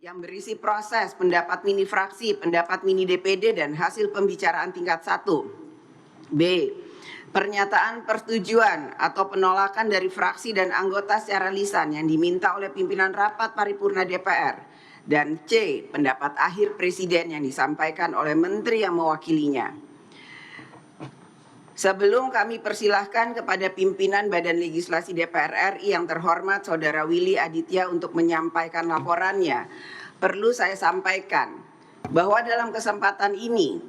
yang berisi proses, pendapat mini fraksi, pendapat mini DPD, dan hasil pembicaraan tingkat 1. B. Pernyataan persetujuan atau penolakan dari fraksi dan anggota secara lisan yang diminta oleh pimpinan rapat paripurna DPR. Dan C. Pendapat akhir Presiden yang disampaikan oleh Menteri yang mewakilinya. Sebelum kami persilahkan kepada pimpinan Badan Legislasi DPR RI yang terhormat Saudara Willy Aditya untuk menyampaikan laporannya, perlu saya sampaikan bahwa dalam kesempatan ini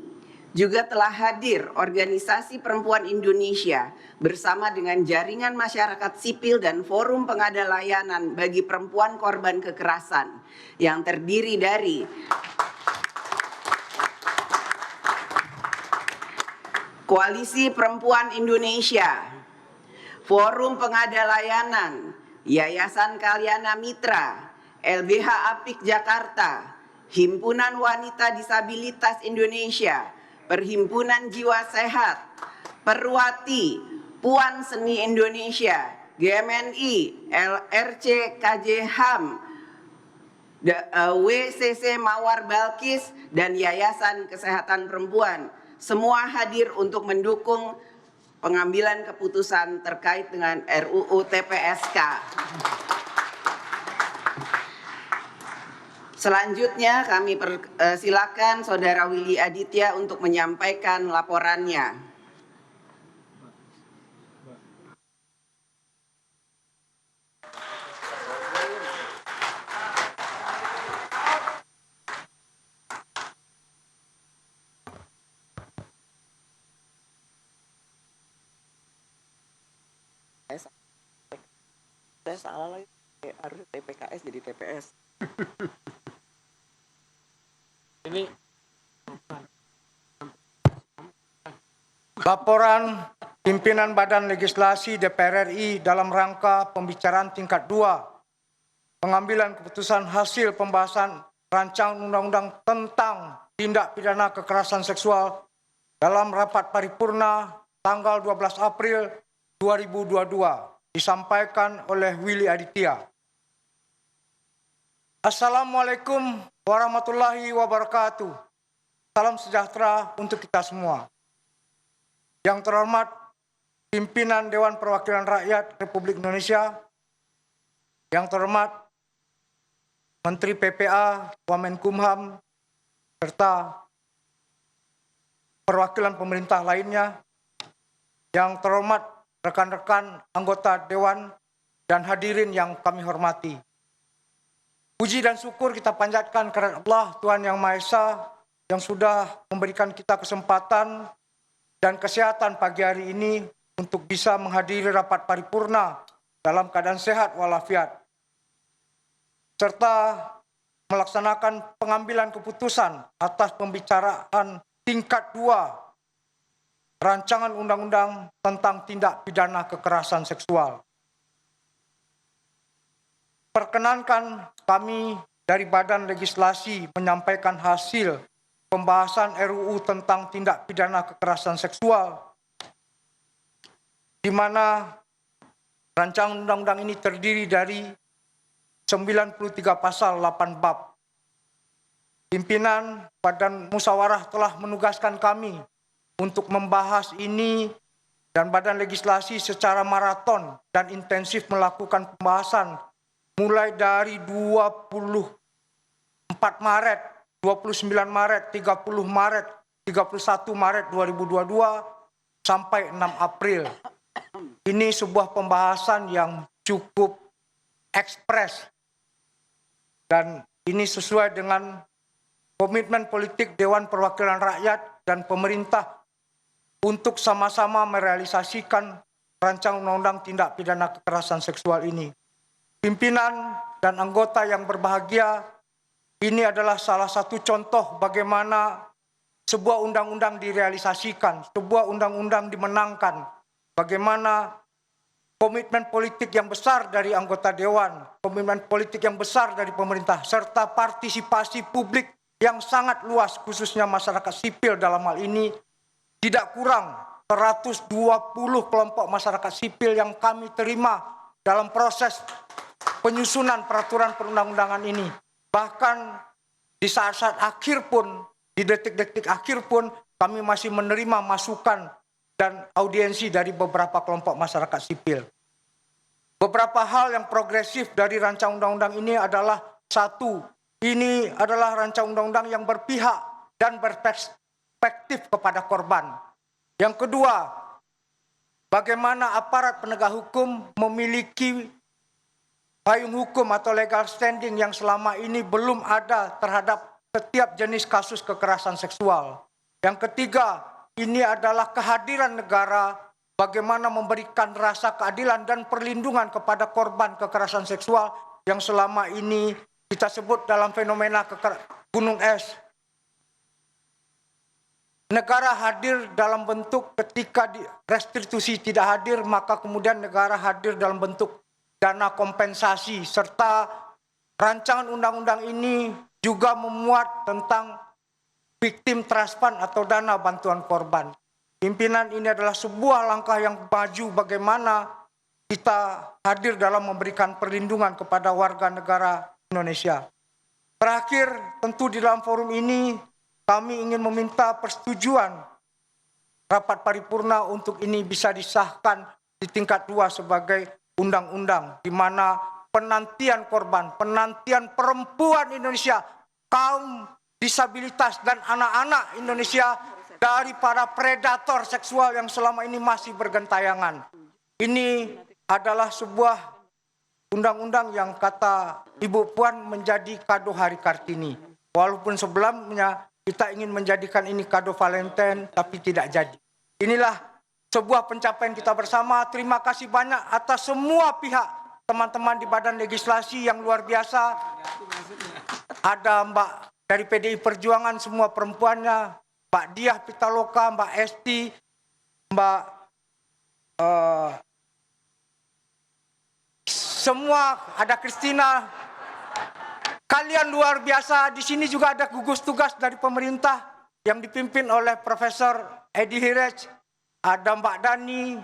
juga telah hadir Organisasi Perempuan Indonesia bersama dengan jaringan masyarakat sipil dan forum pengada layanan bagi perempuan korban kekerasan yang terdiri dari Koalisi Perempuan Indonesia, Forum Pengada Layanan, Yayasan Kalyana Mitra, LBH Apik Jakarta, Himpunan Wanita Disabilitas Indonesia, Perhimpunan Jiwa Sehat, Perwati, Puan Seni Indonesia, GMNI, LRC KJ HAM, WCC Mawar Balkis, dan Yayasan Kesehatan Perempuan. Semua hadir untuk mendukung pengambilan keputusan terkait dengan RUU TPSK. Selanjutnya kami persilakan Saudara Willy Aditya untuk menyampaikan laporannya. Saya salah lagi, harus TPKS jadi TPS. Ini laporan pimpinan Badan Legislasi DPR RI dalam rangka pembicaraan tingkat 2 pengambilan keputusan hasil pembahasan rancangan undang-undang tentang tindak pidana kekerasan seksual dalam rapat paripurna tanggal 12 April 2022 disampaikan oleh Willy Aditya. Assalamualaikum warahmatullahi wabarakatuh. Salam sejahtera untuk kita semua. Yang terhormat pimpinan Dewan Perwakilan Rakyat Republik Indonesia, yang terhormat Menteri PPA, Wamenkumham, serta perwakilan pemerintah lainnya, yang terhormat rekan-rekan anggota Dewan dan hadirin yang kami hormati. Puji dan syukur kita panjatkan kepada Allah Tuhan Yang Maha Esa yang sudah memberikan kita kesempatan dan kesehatan pagi hari ini untuk bisa menghadiri rapat paripurna dalam keadaan sehat walafiat, serta melaksanakan pengambilan keputusan atas pembicaraan tingkat 2 rancangan undang-undang tentang tindak pidana kekerasan seksual. Perkenankan kami dari Badan Legislasi menyampaikan hasil pembahasan RUU tentang tindak pidana kekerasan seksual, di mana rancangan undang-undang ini terdiri dari 93 pasal 8 bab. Pimpinan Badan Musyawarah telah menugaskan kami untuk membahas ini dan Badan Legislasi secara maraton dan intensif melakukan pembahasan mulai dari 24 Maret, 29 Maret, 30 Maret, 31 Maret 2022 sampai 6 April. Ini sebuah pembahasan yang cukup ekspres dan ini sesuai dengan komitmen politik Dewan Perwakilan Rakyat dan pemerintah untuk sama-sama merealisasikan rancangan undang-undang tindak pidana kekerasan seksual ini. Pimpinan dan anggota yang berbahagia, ini adalah salah satu contoh bagaimana sebuah undang-undang direalisasikan, sebuah undang-undang dimenangkan, bagaimana komitmen politik yang besar dari anggota Dewan, komitmen politik yang besar dari pemerintah, serta partisipasi publik yang sangat luas, khususnya masyarakat sipil dalam hal ini, tidak kurang 120 kelompok masyarakat sipil yang kami terima dalam proses penyusunan peraturan perundang-undangan ini. Bahkan di saat-saat akhir pun, di detik-detik akhir pun, kami masih menerima masukan dan audiensi dari beberapa kelompok masyarakat sipil. Beberapa hal yang progresif dari rancang undang-undang ini adalah: satu, ini adalah rancang undang-undang yang berpihak dan berperspektif kepada korban. Yang kedua, bagaimana aparat penegak hukum memiliki payung hukum atau legal standing yang selama ini belum ada terhadap setiap jenis kasus kekerasan seksual. Yang ketiga, ini adalah kehadiran negara, bagaimana memberikan rasa keadilan dan perlindungan kepada korban kekerasan seksual yang selama ini kita sebut dalam fenomena gunung es. Negara hadir dalam bentuk ketika restitusi tidak hadir, maka kemudian negara hadir dalam bentuk dana kompensasi, serta rancangan undang-undang ini juga memuat tentang victim trust fund atau dana bantuan korban. Pimpinan ini adalah sebuah langkah yang maju bagaimana kita hadir dalam memberikan perlindungan kepada warga negara Indonesia. Terakhir, tentu di dalam forum ini kami ingin meminta persetujuan rapat paripurna untuk ini bisa disahkan di tingkat 2 sebagai undang-undang, di mana penantian korban, penantian perempuan Indonesia, kaum disabilitas dan anak-anak Indonesia dari para predator seksual yang selama ini masih bergentayangan. Ini adalah sebuah undang-undang yang kata Ibu Puan menjadi kado Hari Kartini. Walaupun sebelumnya kita ingin menjadikan ini kado Valentine, tapi tidak jadi. Inilah sebuah pencapaian kita bersama. Terima kasih banyak atas semua pihak, teman-teman di Badan Legislasi yang luar biasa. Ada Mbak dari PDI Perjuangan, semua perempuannya, Mbak Diah Pitaloka, Mbak Esti, Mbak semua, ada Kristina. Kalian luar biasa. Di sini juga ada gugus tugas dari pemerintah yang dipimpin oleh Profesor Edi Hiraj, ada Mbak Dani,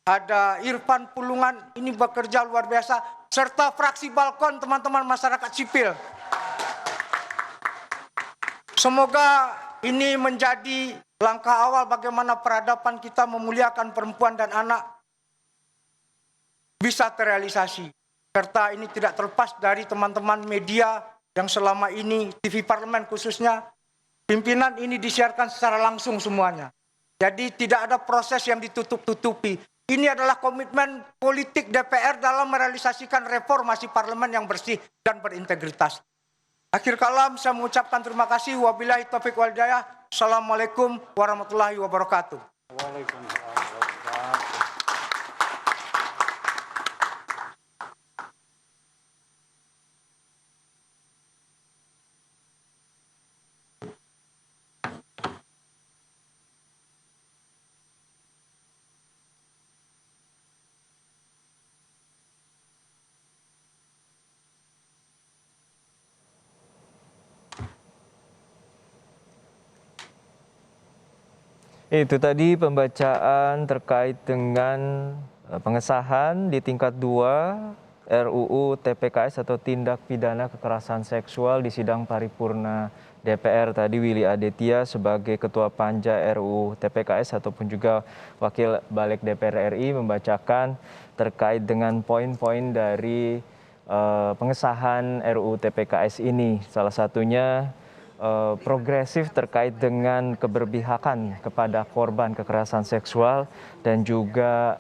ada Irfan Pulungan. Ini bekerja luar biasa, serta fraksi Balkon, teman-teman masyarakat sipil. Semoga ini menjadi langkah awal bagaimana peradaban kita memuliakan perempuan dan anak bisa terrealisasi. Serta ini tidak terlepas dari teman-teman media yang selama ini, TV Parlemen khususnya, pimpinan ini disiarkan secara langsung semuanya. Jadi tidak ada proses yang ditutup-tutupi. Ini adalah komitmen politik DPR dalam merealisasikan reformasi parlemen yang bersih dan berintegritas. Akhir kalam, saya mengucapkan terima kasih. Wabillahi taufiq wal hidayah. Assalamualaikum warahmatullahi wabarakatuh. Itu tadi pembacaan terkait dengan pengesahan di tingkat 2 RUU TPKS atau tindak pidana kekerasan seksual di sidang paripurna DPR. Tadi Willy Aditya sebagai Ketua Panja RUU TPKS ataupun juga Wakil Balik DPR RI membacakan terkait dengan poin-poin dari pengesahan RUU TPKS ini. Salah satunya progresif terkait dengan keberpihakan kepada korban kekerasan seksual dan juga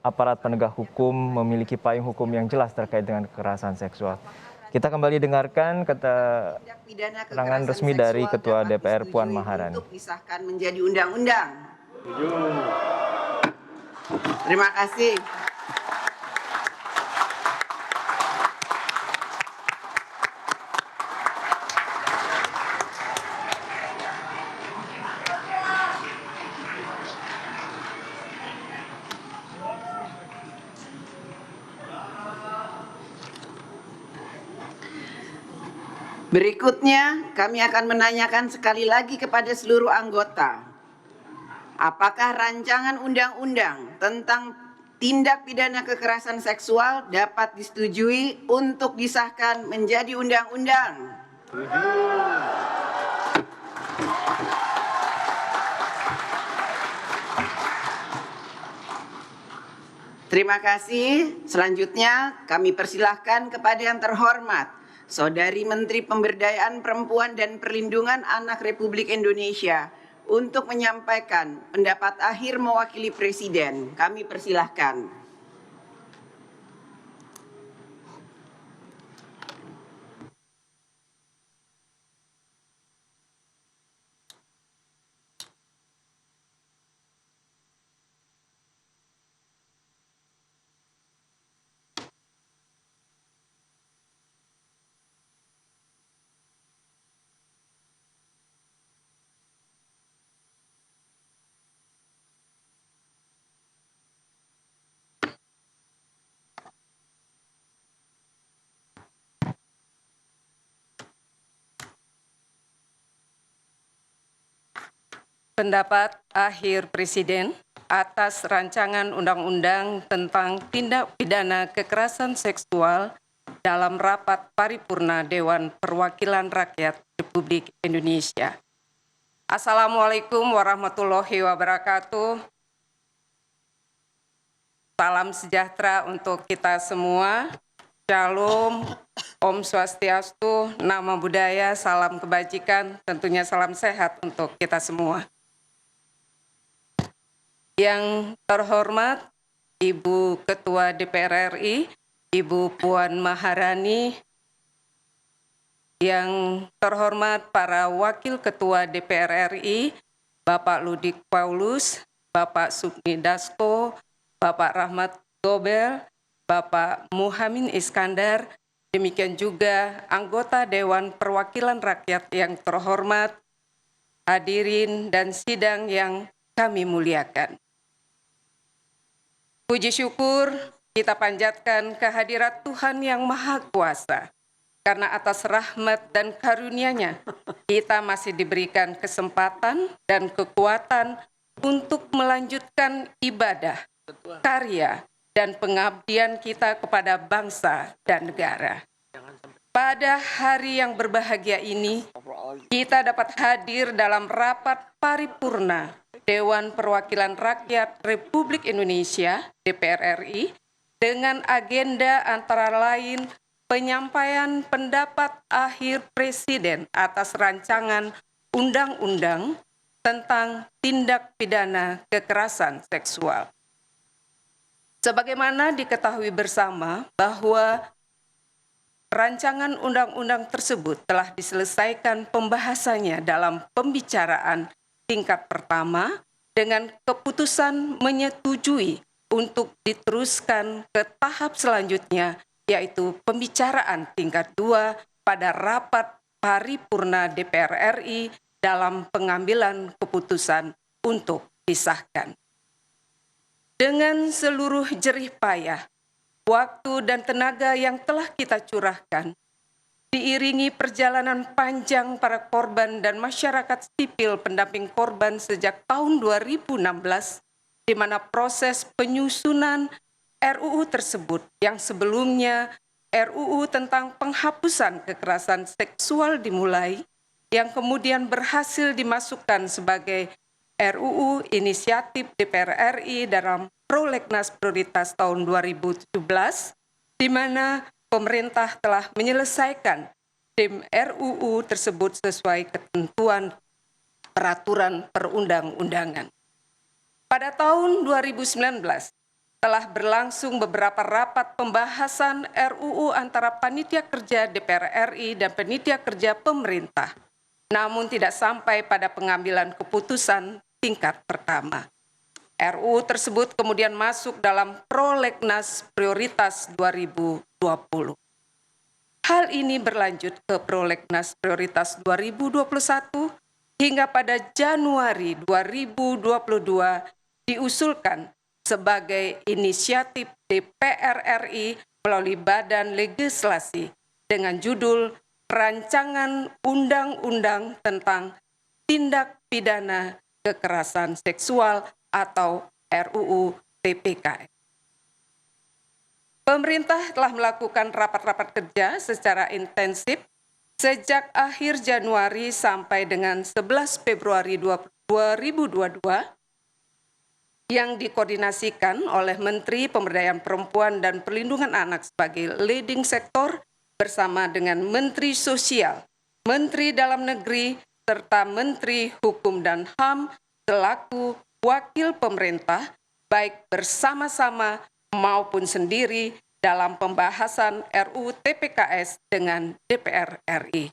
aparat penegak hukum memiliki payung hukum yang jelas terkait dengan kekerasan seksual. Kita kembali dengarkan keterangan resmi dari Ketua DPR Puan Maharani. Untuk disahkan menjadi undang-undang. Terima kasih. Berikutnya, kami akan menanyakan sekali lagi kepada seluruh anggota, apakah rancangan undang-undang tentang tindak pidana kekerasan seksual dapat disetujui untuk disahkan menjadi undang-undang. Terima kasih. Selanjutnya kami persilahkan kepada yang terhormat Saudari Menteri Pemberdayaan Perempuan dan Perlindungan Anak Republik Indonesia untuk menyampaikan pendapat akhir mewakili Presiden. Kami persilahkan. Pendapat akhir Presiden atas rancangan undang-undang tentang tindak pidana kekerasan seksual dalam rapat paripurna Dewan Perwakilan Rakyat Republik Indonesia. Assalamualaikum warahmatullahi wabarakatuh. Salam sejahtera untuk kita semua. Shalom, Om Swastiastu, Namo Buddhaya, salam kebajikan, tentunya salam sehat untuk kita semua. Yang terhormat Ibu Ketua DPR RI, Ibu Puan Maharani, yang terhormat para Wakil Ketua DPR RI, Bapak Ludik Paulus, Bapak Sukni Dasko, Bapak Rahmat Gobel, Bapak Muhammad Iskandar, demikian juga anggota Dewan Perwakilan Rakyat yang terhormat, hadirin dan sidang yang kami muliakan. Puji syukur kita panjatkan kehadirat Tuhan yang Maha Kuasa, karena atas rahmat dan karunia-Nya kita masih diberikan kesempatan dan kekuatan untuk melanjutkan ibadah, karya, dan pengabdian kita kepada bangsa dan negara. Pada hari yang berbahagia ini, kita dapat hadir dalam rapat paripurna Dewan Perwakilan Rakyat Republik Indonesia (DPR RI) dengan agenda antara lain penyampaian pendapat akhir Presiden atas rancangan undang-undang tentang tindak pidana kekerasan seksual. Sebagaimana diketahui bersama bahwa rancangan undang-undang tersebut telah diselesaikan pembahasannya dalam pembicaraan tingkat pertama dengan keputusan menyetujui untuk diteruskan ke tahap selanjutnya, yaitu pembicaraan tingkat 2 pada rapat paripurna DPR RI dalam pengambilan keputusan untuk disahkan. Dengan seluruh jerih payah, waktu dan tenaga yang telah kita curahkan, diiringi perjalanan panjang para korban dan masyarakat sipil pendamping korban sejak tahun 2016, di mana proses penyusunan RUU tersebut yang sebelumnya RUU tentang penghapusan kekerasan seksual dimulai, yang kemudian berhasil dimasukkan sebagai RUU inisiatif DPR RI dalam Prolegnas Prioritas tahun 2017, di mana pemerintah telah menyelesaikan tim RUU tersebut sesuai ketentuan peraturan perundang-undangan. Pada tahun 2019, telah berlangsung beberapa rapat pembahasan RUU antara Panitia Kerja DPR RI dan Panitia Kerja Pemerintah, namun tidak sampai pada pengambilan keputusan tingkat pertama. RUU tersebut kemudian masuk dalam Prolegnas Prioritas 2020. Hal ini berlanjut ke Prolegnas Prioritas 2021 hingga pada Januari 2022 diusulkan sebagai inisiatif DPR RI melalui Badan Legislasi dengan judul Rancangan Undang-Undang tentang Tindak Pidana Kekerasan Seksual atau RUU TPKS. Pemerintah telah melakukan rapat-rapat kerja secara intensif sejak akhir Januari sampai dengan 11 Februari 2022 yang dikoordinasikan oleh Menteri Pemberdayaan Perempuan dan Perlindungan Anak sebagai leading sektor bersama dengan Menteri Sosial, Menteri Dalam Negeri, serta Menteri Hukum dan HAM selaku wakil pemerintah baik bersama-sama maupun sendiri dalam pembahasan RUU TPKS dengan DPR RI.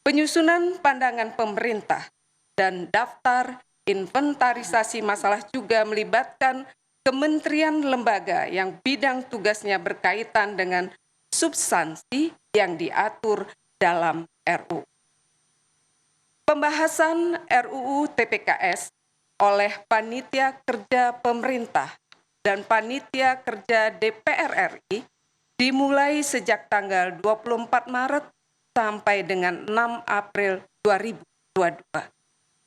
Penyusunan pandangan pemerintah dan daftar inventarisasi masalah juga melibatkan kementerian lembaga yang bidang tugasnya berkaitan dengan substansi yang diatur dalam RUU. Pembahasan RUU TPKS oleh Panitia Kerja Pemerintah dan Panitia Kerja DPR RI dimulai sejak tanggal 24 Maret sampai dengan 6 April 2022.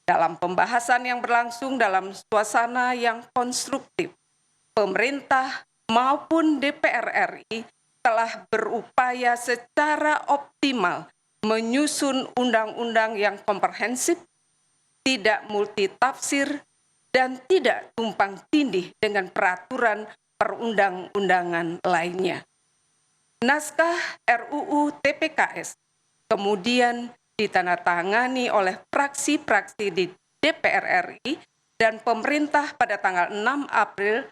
Dalam pembahasan yang berlangsung dalam suasana yang konstruktif, pemerintah maupun DPR RI telah berupaya secara optimal menyusun undang-undang yang komprehensif, tidak multitafsir, dan tidak tumpang tindih dengan peraturan perundang-undangan lainnya. Naskah RUU TPKS kemudian ditandatangani oleh fraksi-fraksi di DPR RI dan pemerintah pada tanggal 6 April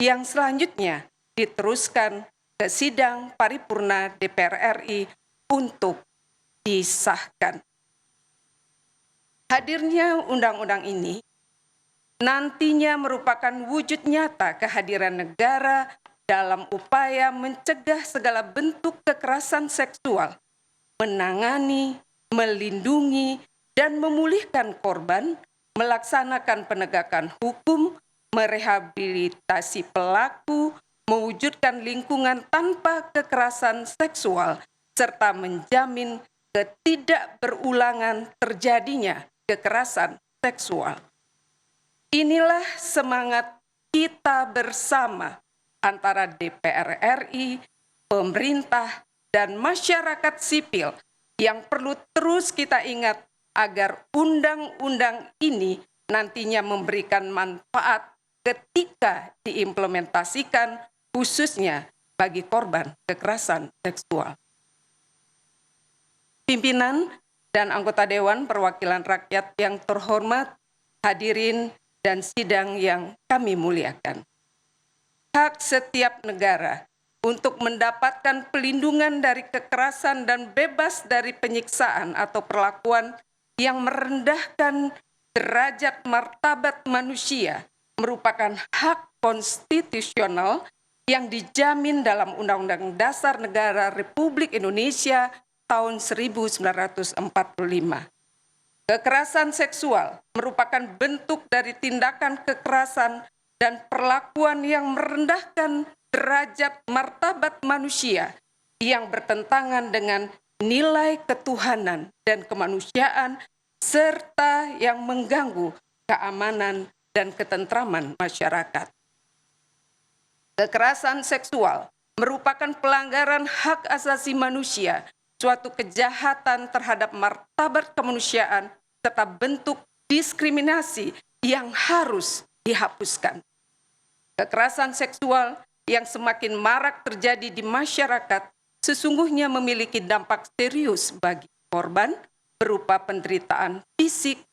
yang selanjutnya diteruskan ke sidang paripurna DPR RI untuk disahkan. Hadirnya undang-undang ini nantinya merupakan wujud nyata kehadiran negara dalam upaya mencegah segala bentuk kekerasan seksual, menangani, melindungi, dan memulihkan korban, melaksanakan penegakan hukum, merehabilitasi pelaku, mewujudkan lingkungan tanpa kekerasan seksual, serta menjamin ketidakberulangan terjadinya kekerasan seksual. Inilah semangat kita bersama antara DPR RI, pemerintah, dan masyarakat sipil yang perlu terus kita ingat agar undang-undang ini nantinya memberikan manfaat ketika diimplementasikan khususnya bagi korban kekerasan seksual. Pimpinan dan anggota Dewan Perwakilan Rakyat yang terhormat, hadirin dan sidang yang kami muliakan. Hak setiap negara untuk mendapatkan pelindungan dari kekerasan dan bebas dari penyiksaan atau perlakuan yang merendahkan derajat martabat manusia merupakan hak konstitusional yang dijamin dalam Undang-Undang Dasar Negara Republik Indonesia tahun 1945. Kekerasan seksual merupakan bentuk dari tindakan kekerasan dan perlakuan yang merendahkan derajat martabat manusia yang bertentangan dengan nilai ketuhanan dan kemanusiaan serta yang mengganggu keamanan dan ketentraman masyarakat. Kekerasan seksual merupakan pelanggaran hak asasi manusia, suatu kejahatan terhadap martabat kemanusiaan serta bentuk diskriminasi yang harus dihapuskan. Kekerasan seksual yang semakin marak terjadi di masyarakat sesungguhnya memiliki dampak serius bagi korban berupa penderitaan fisik,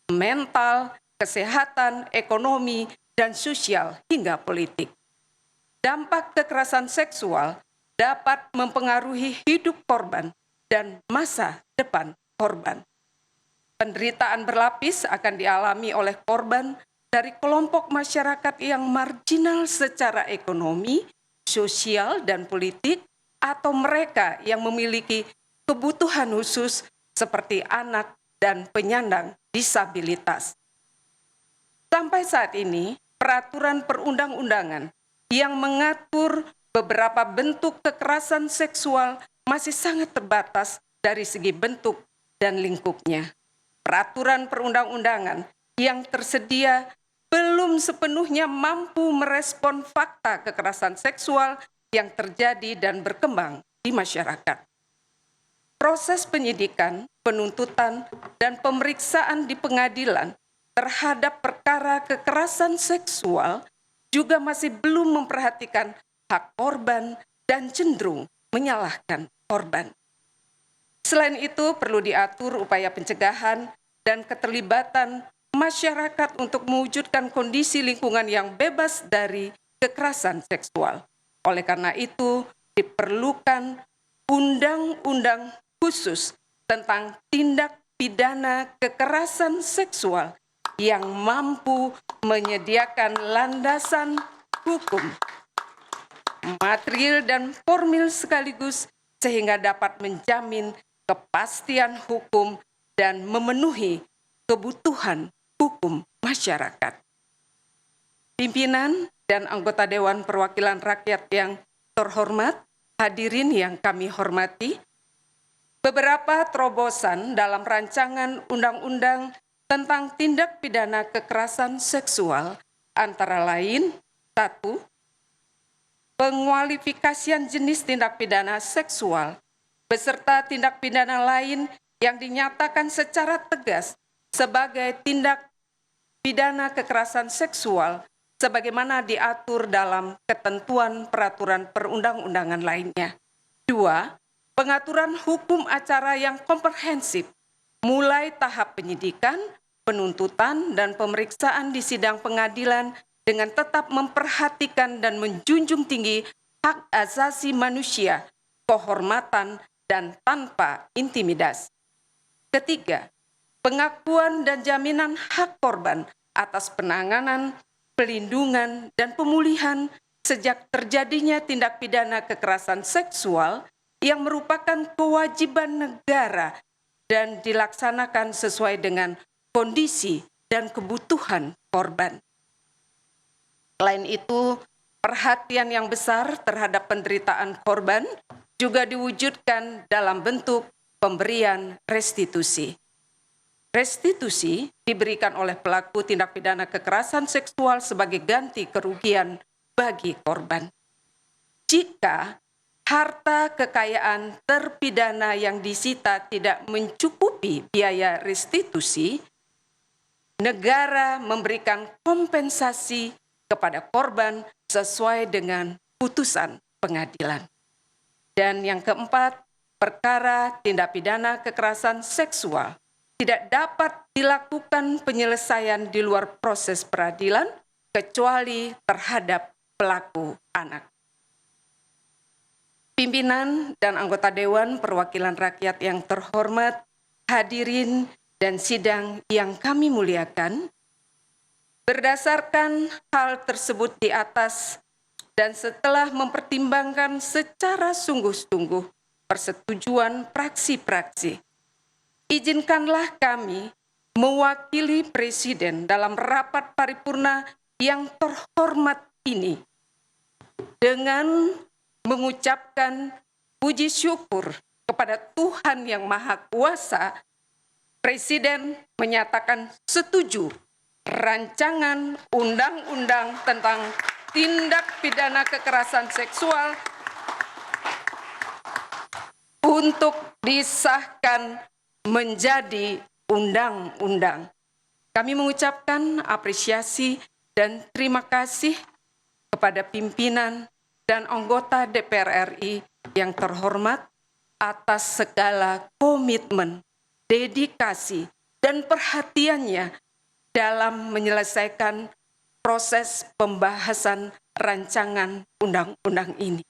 mental, kesehatan, ekonomi, dan sosial hingga politik. Dampak kekerasan seksual dapat mempengaruhi hidup korban dan masa depan korban. Penderitaan berlapis akan dialami oleh korban dari kelompok masyarakat yang marginal secara ekonomi, sosial, dan politik, atau mereka yang memiliki kebutuhan khusus seperti anak dan penyandang disabilitas. Sampai saat ini, peraturan perundang-undangan yang mengatur beberapa bentuk kekerasan seksual masih sangat terbatas dari segi bentuk dan lingkupnya. Peraturan perundang-undangan yang tersedia belum sepenuhnya mampu merespon fakta kekerasan seksual yang terjadi dan berkembang di masyarakat. Proses penyidikan, penuntutan, dan pemeriksaan di pengadilan terhadap perkara kekerasan seksual juga masih belum memperhatikan hak korban dan cenderung menyalahkan korban. Selain itu, perlu diatur upaya pencegahan dan keterlibatan masyarakat untuk mewujudkan kondisi lingkungan yang bebas dari kekerasan seksual. Oleh karena itu, diperlukan undang-undang khusus tentang tindak pidana kekerasan seksual yang mampu menyediakan landasan hukum, material dan formil sekaligus sehingga dapat menjamin kepastian hukum dan memenuhi kebutuhan hukum masyarakat. Pimpinan dan anggota Dewan Perwakilan Rakyat yang terhormat, hadirin yang kami hormati, beberapa terobosan dalam rancangan undang-undang tentang tindak pidana kekerasan seksual antara lain, 1. Pengualifikasian jenis tindak pidana seksual beserta tindak pidana lain yang dinyatakan secara tegas sebagai tindak pidana kekerasan seksual sebagaimana diatur dalam ketentuan peraturan perundang-undangan lainnya. 2. Pengaturan hukum acara yang komprehensif, mulai tahap penyidikan, penuntutan, dan pemeriksaan di sidang pengadilan dengan tetap memperhatikan dan menjunjung tinggi hak asasi manusia, kehormatan, dan tanpa intimidasi. 3. Pengakuan dan jaminan hak korban atas penanganan, pelindungan, dan pemulihan sejak terjadinya tindak pidana kekerasan seksual yang merupakan kewajiban negara dan dilaksanakan sesuai dengan kondisi dan kebutuhan korban. Selain itu, perhatian yang besar terhadap penderitaan korban juga diwujudkan dalam bentuk pemberian restitusi. Restitusi diberikan oleh pelaku tindak pidana kekerasan seksual sebagai ganti kerugian bagi korban. Jika harta kekayaan terpidana yang disita tidak mencukupi biaya restitusi, negara memberikan kompensasi kepada korban sesuai dengan putusan pengadilan. Dan yang keempat, perkara tindak pidana kekerasan seksual tidak dapat dilakukan penyelesaian di luar proses peradilan kecuali terhadap pelaku anak. Pimpinan dan anggota Dewan Perwakilan Rakyat yang terhormat, hadirin dan sidang yang kami muliakan, berdasarkan hal tersebut di atas dan setelah mempertimbangkan secara sungguh-sungguh persetujuan praksi-praksi, izinkanlah kami mewakili Presiden dalam rapat paripurna yang terhormat ini dengan mengucapkan puji syukur kepada Tuhan Yang Maha Kuasa. Presiden menyatakan setuju rancangan undang-undang tentang tindak pidana kekerasan seksual untuk disahkan menjadi undang-undang. Kami mengucapkan apresiasi dan terima kasih kepada pimpinan dan anggota DPR RI yang terhormat atas segala komitmen, dedikasi, dan perhatiannya dalam menyelesaikan proses pembahasan rancangan undang-undang ini.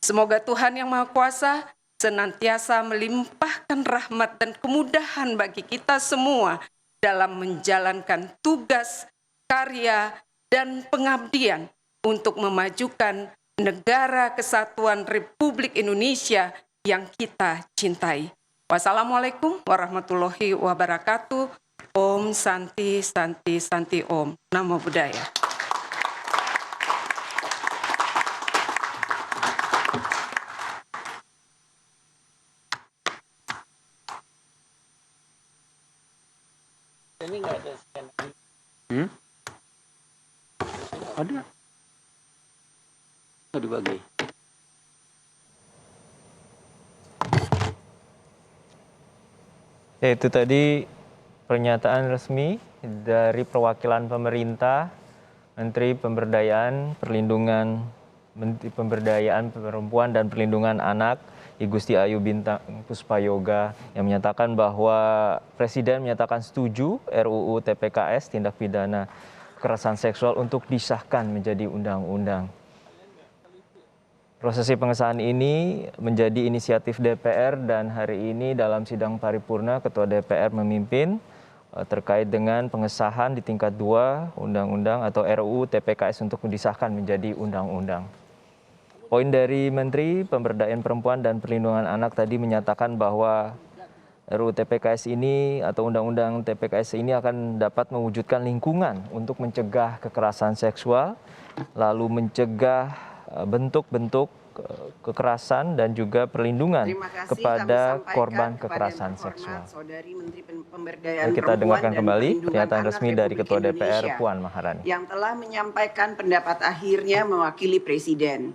Semoga Tuhan Yang Maha Kuasa senantiasa melimpahkan rahmat dan kemudahan bagi kita semua dalam menjalankan tugas, karya, dan pengabdian untuk memajukan negara kesatuan Republik Indonesia yang kita cintai. Wassalamualaikum warahmatullahi wabarakatuh. Om Santi Santi Santi Om. Namo Buddhaya. Ini nggak ada scan. Ada. Nggak dibagi. Ya, itu tadi pernyataan resmi dari perwakilan pemerintah, Menteri Pemberdayaan Perempuan dan Perlindungan Anak, I Gusti Ayu Bintang Puspayoga, yang menyatakan bahwa Presiden menyatakan setuju RUU TPKS tindak pidana kekerasan seksual untuk disahkan menjadi undang-undang. Prosesi pengesahan ini menjadi inisiatif DPR dan hari ini dalam sidang paripurna Ketua DPR memimpin terkait dengan pengesahan di tingkat 2 undang-undang atau RUU TPKS untuk disahkan menjadi undang-undang. Poin dari Menteri Pemberdayaan Perempuan dan Perlindungan Anak tadi menyatakan bahwa RUU TPKS ini atau undang-undang TPKS ini akan dapat mewujudkan lingkungan untuk mencegah kekerasan seksual, lalu mencegah bentuk-bentuk kekerasan dan juga perlindungan kepada korban kekerasan seksual. Saudari Menteri Pemberdayaan Kita Perempuan dengarkan dan kembali Perlindungan pernyataan Anak resmi dari Republik Ketua DPR Indonesia Puan Maharani yang telah menyampaikan pendapat akhirnya mewakili Presiden.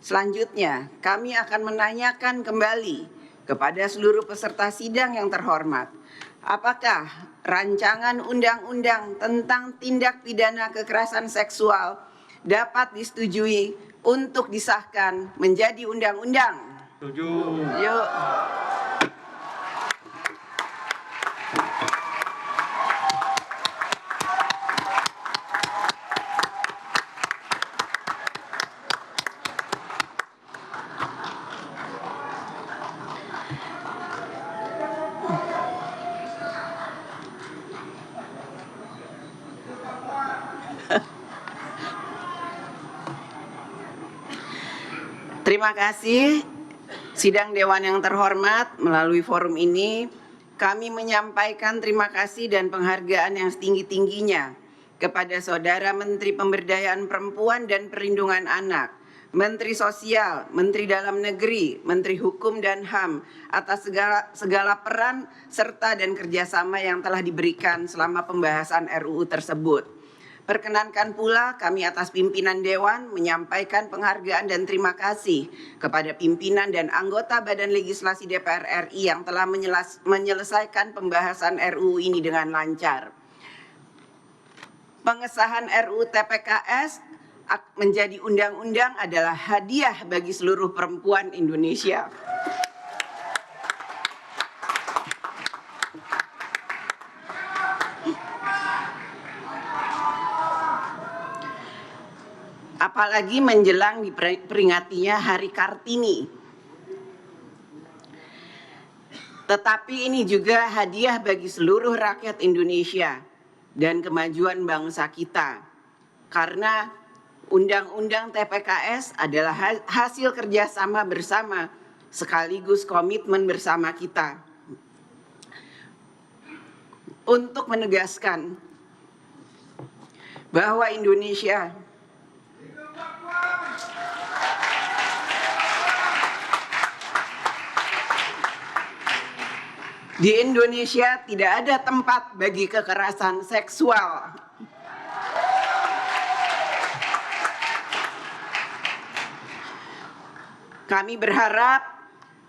Selanjutnya, kami akan menanyakan kembali kepada seluruh peserta sidang yang terhormat, apakah rancangan undang-undang tentang tindak pidana kekerasan seksual dapat disetujui untuk disahkan menjadi undang-undang? Setuju. Yuk. Terima kasih sidang Dewan yang terhormat, melalui forum ini kami menyampaikan terima kasih dan penghargaan yang setinggi-tingginya kepada Saudara Menteri Pemberdayaan Perempuan dan Perlindungan Anak, Menteri Sosial, Menteri Dalam Negeri, Menteri Hukum dan HAM atas segala peran serta dan kerjasama yang telah diberikan selama pembahasan RUU tersebut. Perkenankan pula kami atas pimpinan Dewan menyampaikan penghargaan dan terima kasih kepada pimpinan dan anggota Badan Legislasi DPR RI yang telah menyelesaikan pembahasan RUU ini dengan lancar. Pengesahan RUU TPKS menjadi undang-undang adalah hadiah bagi seluruh perempuan Indonesia. Apalagi menjelang diperingatinya Hari Kartini. Tetapi ini juga hadiah bagi seluruh rakyat Indonesia dan kemajuan bangsa kita. Karena Undang-Undang TPKS adalah hasil kerjasama bersama sekaligus komitmen bersama kita untuk menegaskan bahwa Indonesia di Indonesia tidak ada tempat bagi kekerasan seksual. Kami berharap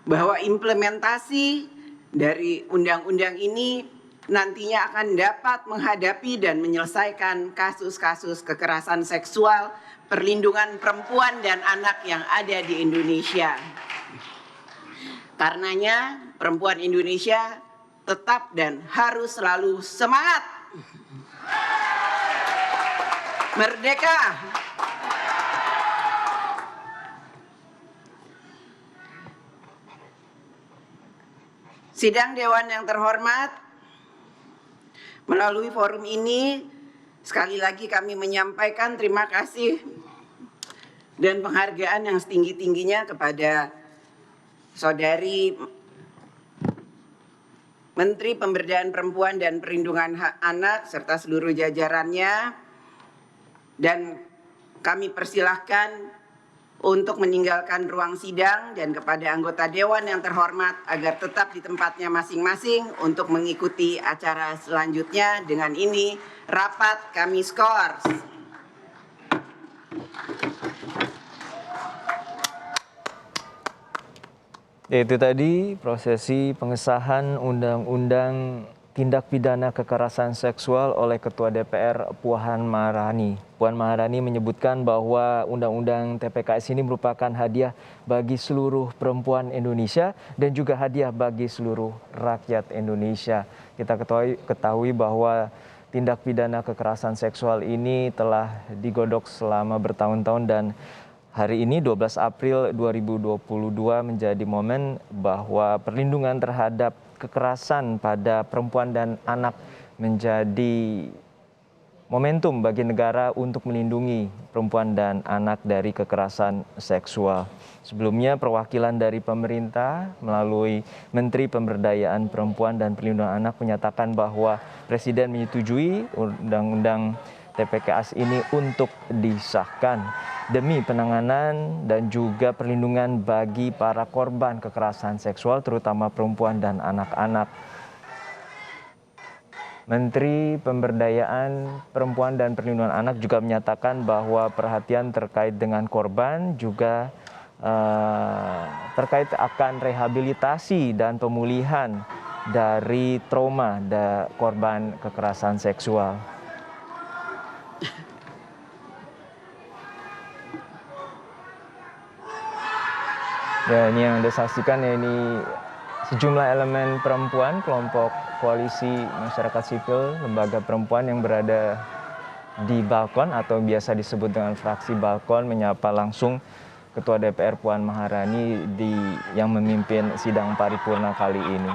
bahwa implementasi dari undang-undang ini nantinya akan dapat menghadapi dan menyelesaikan kasus-kasus kekerasan seksual, perlindungan perempuan dan anak yang ada di Indonesia. Karenanya perempuan Indonesia tetap dan harus selalu semangat. Merdeka. Sidang Dewan yang terhormat, melalui forum ini sekali lagi kami menyampaikan terima kasih dan penghargaan yang setinggi-tingginya kepada Saudari Menteri Pemberdayaan Perempuan dan Perlindungan Anak serta seluruh jajarannya, dan kami persilahkan untuk meninggalkan ruang sidang dan kepada anggota Dewan yang terhormat agar tetap di tempatnya masing-masing untuk mengikuti acara selanjutnya. Dengan ini rapat kami skors. Itu tadi prosesi pengesahan Undang-Undang Tindak Pidana Kekerasan Seksual oleh Ketua DPR Puan Maharani. Puan Maharani menyebutkan bahwa Undang-Undang TPKS ini merupakan hadiah bagi seluruh perempuan Indonesia dan juga hadiah bagi seluruh rakyat Indonesia. Kita ketahui bahwa tindak pidana kekerasan seksual ini telah digodok selama bertahun-tahun dan hari ini 12 April 2022 menjadi momen bahwa perlindungan terhadap kekerasan pada perempuan dan anak menjadi momentum bagi negara untuk melindungi perempuan dan anak dari kekerasan seksual. Sebelumnya perwakilan dari pemerintah melalui Menteri Pemberdayaan Perempuan dan Perlindungan Anak menyatakan bahwa Presiden menyetujui Undang-Undang TPKS ini untuk disahkan demi penanganan dan juga perlindungan bagi para korban kekerasan seksual terutama perempuan dan anak-anak. Menteri Pemberdayaan Perempuan dan Perlindungan Anak juga menyatakan bahwa perhatian terkait dengan korban juga terkait akan rehabilitasi dan pemulihan dari trauma korban kekerasan seksual. Ya, ini yang Anda saksikan ya, ini sejumlah elemen perempuan, kelompok koalisi masyarakat sipil, lembaga perempuan yang berada di balkon atau biasa disebut dengan fraksi balkon menyapa langsung Ketua DPR Puan Maharani yang memimpin sidang paripurna kali ini.